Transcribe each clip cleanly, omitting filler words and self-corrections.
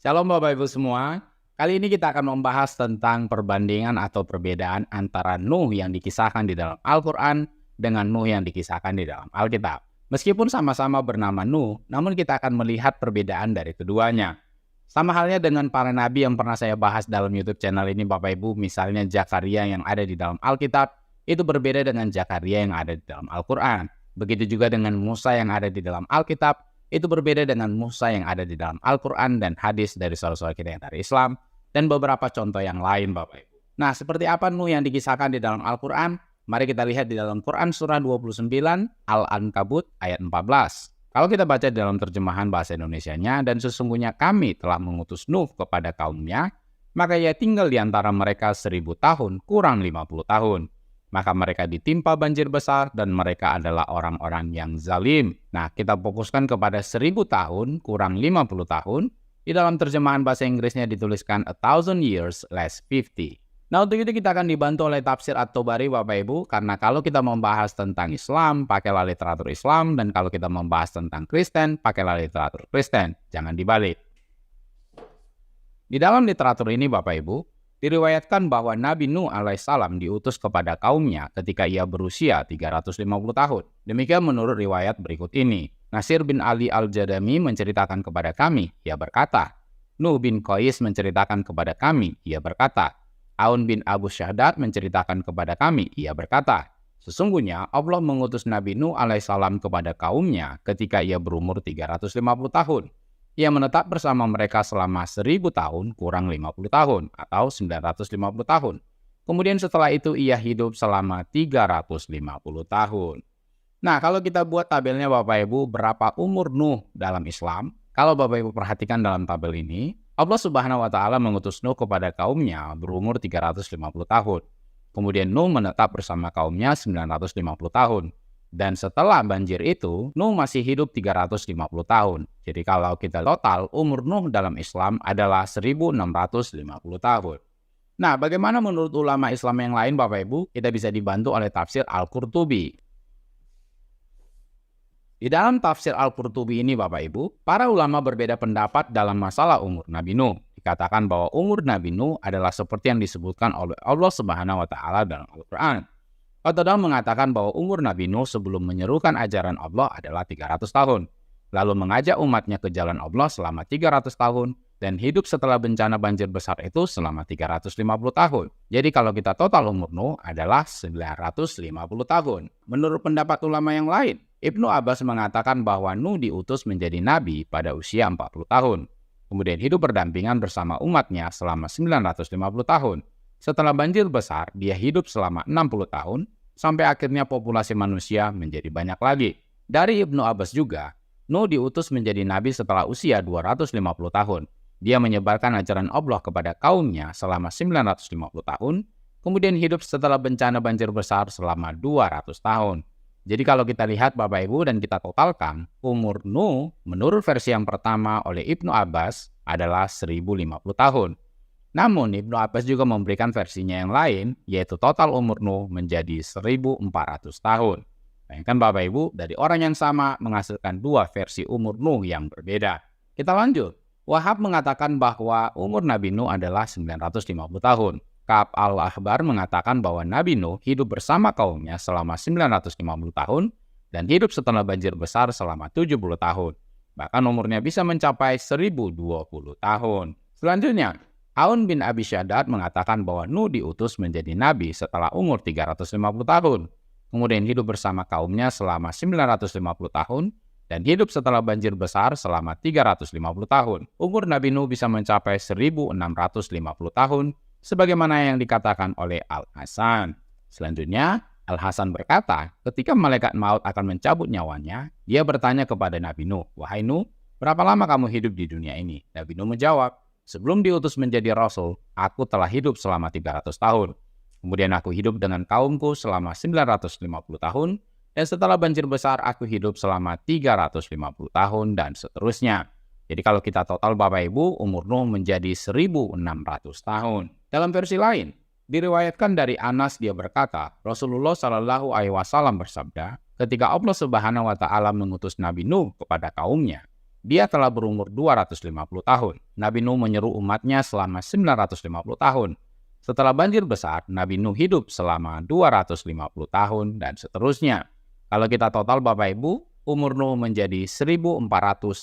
Shalom Bapak Ibu semua. Kali ini kita akan membahas tentang perbandingan atau perbedaan antara Nuh yang dikisahkan di dalam Al-Quran dengan Nuh yang dikisahkan di dalam Alkitab. Meskipun sama-sama bernama Nuh, namun kita akan melihat perbedaan dari keduanya. Sama halnya dengan para nabi yang pernah saya bahas dalam YouTube channel ini Bapak Ibu, misalnya Zakaria yang ada di dalam Alkitab, itu berbeda dengan Zakaria yang ada di dalam Al-Quran. Begitu juga dengan Musa yang ada di dalam Alkitab, itu berbeda dengan Musa yang ada di dalam Al-Quran dan hadis dari saudara-saudara kita yang dari Islam, dan beberapa contoh yang lain Bapak Ibu. Nah, seperti apa Nuh yang dikisahkan di dalam Al-Quran? Mari kita lihat di dalam Quran surah 29 Al-Ankabut ayat 14. Kalau kita baca dalam terjemahan bahasa Indonesianya, dan sesungguhnya kami telah mengutus Nuh kepada kaumnya, maka ia tinggal di antara mereka 1000 tahun kurang 50 tahun. Maka mereka ditimpa banjir besar dan mereka adalah orang-orang yang zalim. Nah, kita fokuskan kepada 1000 tahun kurang 50 tahun. Di dalam terjemahan bahasa Inggrisnya dituliskan 1000 years less 50. Nah, untuk itu kita akan dibantu oleh tafsir At-Tabari Bapak Ibu. Karena kalau kita membahas tentang Islam, pakailah literatur Islam. Dan kalau kita membahas tentang Kristen, pakailah literatur Kristen. Jangan dibalik. Di dalam literatur ini Bapak Ibu, diriwayatkan bahwa Nabi Nuh alaihissalam diutus kepada kaumnya ketika ia berusia 350 tahun. Demikian menurut riwayat berikut ini. Nasir bin Ali al-Jadami menceritakan kepada kami, ia berkata. Nuh bin Qais menceritakan kepada kami, ia berkata. Aun bin Abu Syahdat menceritakan kepada kami, ia berkata. Sesungguhnya Allah mengutus Nabi Nuh alaihissalam kepada kaumnya ketika ia berumur 350 tahun. Ia menetap bersama mereka selama 1000 tahun kurang 50 tahun atau 950 tahun. Kemudian setelah itu ia hidup selama 350 tahun. Nah, kalau kita buat tabelnya Bapak Ibu, berapa umur Nuh dalam Islam? Kalau Bapak Ibu perhatikan dalam tabel ini, Allah Subhanahu wa taala mengutus Nuh kepada kaumnya berumur 350 tahun. Kemudian Nuh menetap bersama kaumnya 950 tahun. Dan setelah banjir itu, Nuh masih hidup 350 tahun. Jadi kalau kita total, umur Nuh dalam Islam adalah 1650 tahun. Nah, bagaimana menurut ulama Islam yang lain Bapak Ibu? Kita bisa dibantu oleh tafsir Al-Qurtubi. Di dalam tafsir Al-Qurtubi ini Bapak Ibu, para ulama berbeda pendapat dalam masalah umur Nabi Nuh. Dikatakan bahwa umur Nabi Nuh adalah seperti yang disebutkan oleh Allah Subhanahu wa taala dalam Al-Quran. Qatadah mengatakan bahwa umur Nabi Nuh sebelum menyerukan ajaran Allah adalah 300 tahun. Lalu mengajak umatnya ke jalan Allah selama 300 tahun. Dan hidup setelah bencana banjir besar itu selama 350 tahun. Jadi kalau kita total umur Nuh adalah 950 tahun. Menurut pendapat ulama yang lain, Ibnu Abbas mengatakan bahwa Nuh diutus menjadi nabi pada usia 40 tahun. Kemudian hidup berdampingan bersama umatnya selama 950 tahun. Setelah banjir besar, dia hidup selama 60 tahun, sampai akhirnya populasi manusia menjadi banyak lagi. Dari Ibnu Abbas juga, Nuh diutus menjadi nabi setelah usia 250 tahun. Dia menyebarkan ajaran Allah kepada kaumnya selama 950 tahun, kemudian hidup setelah bencana banjir besar selama 200 tahun. Jadi kalau kita lihat Bapak Ibu dan kita totalkan, umur Nuh menurut versi yang pertama oleh Ibnu Abbas adalah 1050 tahun. Namun Ibnu Abbas juga memberikan versinya yang lain, yaitu total umur Nuh menjadi 1400 tahun. Bayangkan Bapak Ibu, dari orang yang sama menghasilkan dua versi umur Nuh yang berbeda. Kita lanjut. Wahab mengatakan bahwa umur Nabi Nuh adalah 950 tahun. Ka'ab al-Ahbar mengatakan bahwa Nabi Nuh hidup bersama kaumnya selama 950 tahun dan hidup setelah banjir besar selama 70 tahun. Bahkan umurnya bisa mencapai 1020 tahun. Selanjutnya, Aun bin Abi Syahdat mengatakan bahwa Nuh diutus menjadi nabi setelah umur 350 tahun. Kemudian hidup bersama kaumnya selama 950 tahun dan hidup setelah banjir besar selama 350 tahun. Umur Nabi Nuh bisa mencapai 1650 tahun sebagaimana yang dikatakan oleh Al-Hasan. Selanjutnya, Al-Hasan berkata, ketika malaikat maut akan mencabut nyawanya, dia bertanya kepada Nabi Nuh, "Wahai Nuh, berapa lama kamu hidup di dunia ini?" Nabi Nuh menjawab, "Sebelum diutus menjadi Rasul, aku telah hidup selama 300 tahun. Kemudian aku hidup dengan kaumku selama 950 tahun. Dan setelah banjir besar, aku hidup selama 350 tahun dan seterusnya." Jadi kalau kita total Bapak Ibu, umur Nuh menjadi 1600 tahun. Dalam versi lain, diriwayatkan dari Anas dia berkata, Rasulullah Shallallahu Alaihi Wasallam bersabda, ketika Allah Subhanahu Wa Taala mengutus Nabi Nuh kepada kaumnya, dia telah berumur 250 tahun. Nabi Nuh menyeru umatnya selama 950 tahun. Setelah banjir besar, Nabi Nuh hidup selama 250 tahun dan seterusnya. Kalau kita total Bapak Ibu, umur Nuh menjadi 1450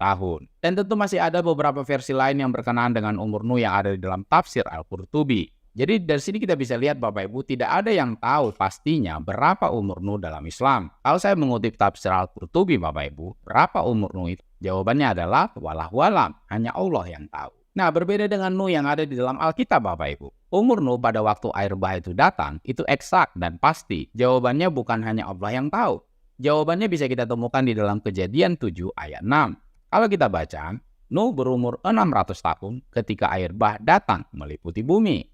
tahun. Dan tentu masih ada beberapa versi lain yang berkenaan dengan umur Nuh yang ada di dalam tafsir Al-Qurtubi. Jadi dari sini kita bisa lihat Bapak Ibu, tidak ada yang tahu pastinya berapa umur Nuh dalam Islam. Kalau saya mengutip tafsir Al-Qurtubi Bapak Ibu, berapa umur Nuh itu? Jawabannya adalah wallahu alam, hanya Allah yang tahu. Nah, berbeda dengan Nuh yang ada di dalam Alkitab Bapak Ibu. Umur Nuh pada waktu air bah itu datang, itu eksak dan pasti. Jawabannya bukan hanya Allah yang tahu. Jawabannya bisa kita temukan di dalam Kejadian 7 ayat 6. Kalau kita baca, Nuh berumur 600 tahun ketika air bah datang meliputi bumi.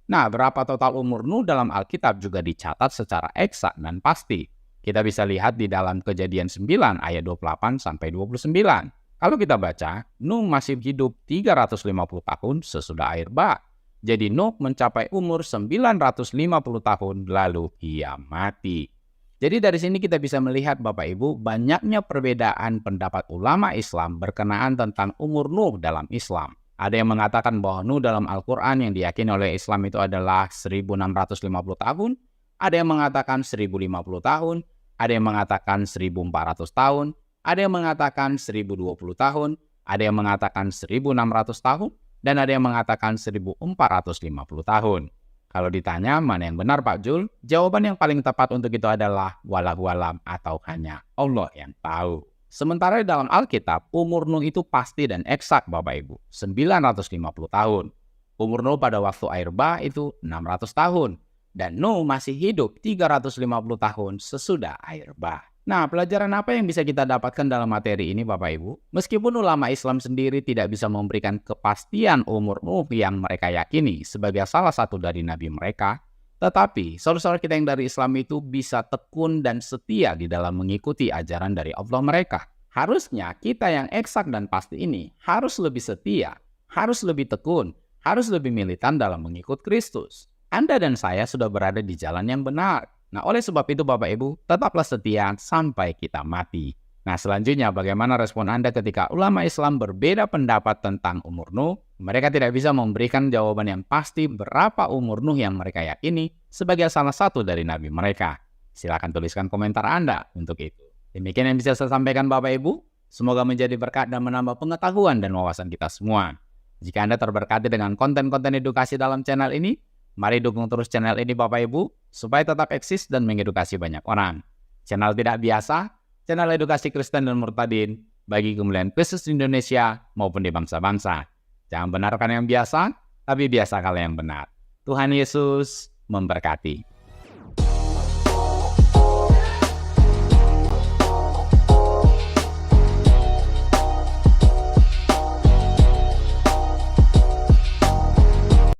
Nah, berapa total umur Nuh dalam Alkitab juga dicatat secara eksak dan pasti. Kita bisa lihat di dalam Kejadian 9 ayat 28 sampai 29. Kalau kita baca, Nuh masih hidup 350 tahun sesudah air bah. Jadi Nuh mencapai umur 950 tahun lalu ia mati. Jadi dari sini kita bisa melihat Bapak Ibu banyaknya perbedaan pendapat ulama Islam berkenaan tentang umur Nuh dalam Islam. Ada yang mengatakan bahwa Nuh dalam Al-Quran yang diyakini oleh Islam itu adalah 1650 tahun. Ada yang mengatakan 1050 tahun. Ada yang mengatakan 1400 tahun. Ada yang mengatakan 1020 tahun, ada yang mengatakan 1600 tahun, dan ada yang mengatakan 1450 tahun. Kalau ditanya mana yang benar Pak Jul, jawaban yang paling tepat untuk itu adalah wallahu alam atau hanya Allah yang tahu. Sementara di dalam Alkitab, umur Nuh itu pasti dan eksak Bapak Ibu, 950 tahun. Umur Nuh pada waktu air bah itu 600 tahun. Dan Nuh masih hidup 350 tahun sesudah air bah. Nah, pelajaran apa yang bisa kita dapatkan dalam materi ini Bapak Ibu? Meskipun ulama Islam sendiri tidak bisa memberikan kepastian umur Nuh yang mereka yakini sebagai salah satu dari nabi mereka, tetapi saudara-saudara kita yang dari Islam itu bisa tekun dan setia di dalam mengikuti ajaran dari Allah mereka. Harusnya kita yang eksak dan pasti ini harus lebih setia, harus lebih tekun, harus lebih militan dalam mengikut Kristus. Anda dan saya sudah berada di jalan yang benar. Nah, oleh sebab itu Bapak Ibu, tetaplah setia sampai kita mati. Nah, selanjutnya bagaimana respon Anda ketika ulama Islam berbeda pendapat tentang umur Nuh? Mereka tidak bisa memberikan jawaban yang pasti berapa umur Nuh yang mereka yakini sebagai salah satu dari nabi mereka. Silakan tuliskan komentar Anda untuk itu. Demikian yang bisa saya sampaikan Bapak Ibu. Semoga menjadi berkat dan menambah pengetahuan dan wawasan kita semua. Jika Anda terberkati dengan konten-konten edukasi dalam channel ini, mari dukung terus channel ini Bapak Ibu, supaya tetap eksis dan mengedukasi banyak orang. Channel tidak biasa, channel edukasi Kristen dan Murtadin, bagi kemuliaan Kristus di Indonesia maupun di bangsa-bangsa. Jangan benarkan yang biasa, tapi biasakanlah yang benar. Tuhan Yesus memberkati.